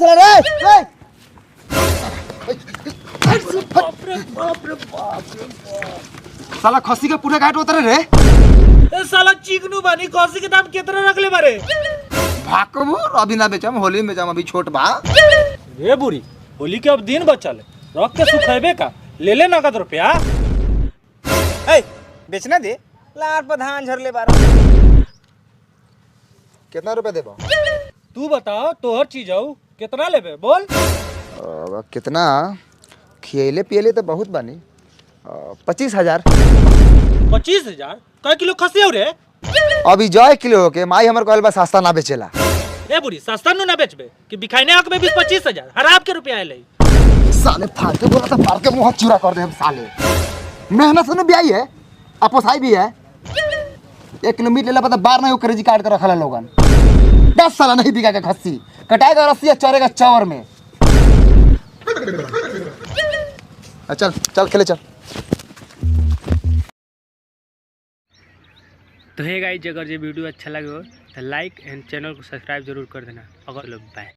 साला रे साला खसी के पूरे घाट उतरे रे ए साला चिकनू बानी खसी के दाम कितना रखले बारे भाकबू अभी ना बेचम होली में बेचम अभी छोट बा रे बुरी होली के अब दिन बचल है रख के सुखेबे का ले ले नगद रुपया ए बेचना दे लार पर धान झरले बारा कितना रुपए देबो तू बताओ तोहर चीज आऊ कितना लेबे बोल कितना खियले पियले तो बहुत बानी 25,000 25,000 कै किलो खसी हो रे अभी जय किलो के माई हमर कहल बा सस्ता ना बेचेला ए बुरी सस्ता नु ना बेचबे कि बिखाइने हक में 20-25,000 हराब के रुपया आइले साले फालतू बोला तो मार के मुंह चूरा कर दे हम साले मेहनत से भी आई है अपोसाई भी है 1 किलो मीट लेला पता बार नहीं क्रेजी काट कर रखला लोगन 10 साल नहीं बिका के खस्सी कटाएगा रस्सी चौरेगा चौर में चल चल खेले चल। तो हे गाइस अगर ये वीडियो अच्छा लगे हो तो लाइक एंड चैनल को सब्सक्राइब जरूर कर देना अगर लोग बाय।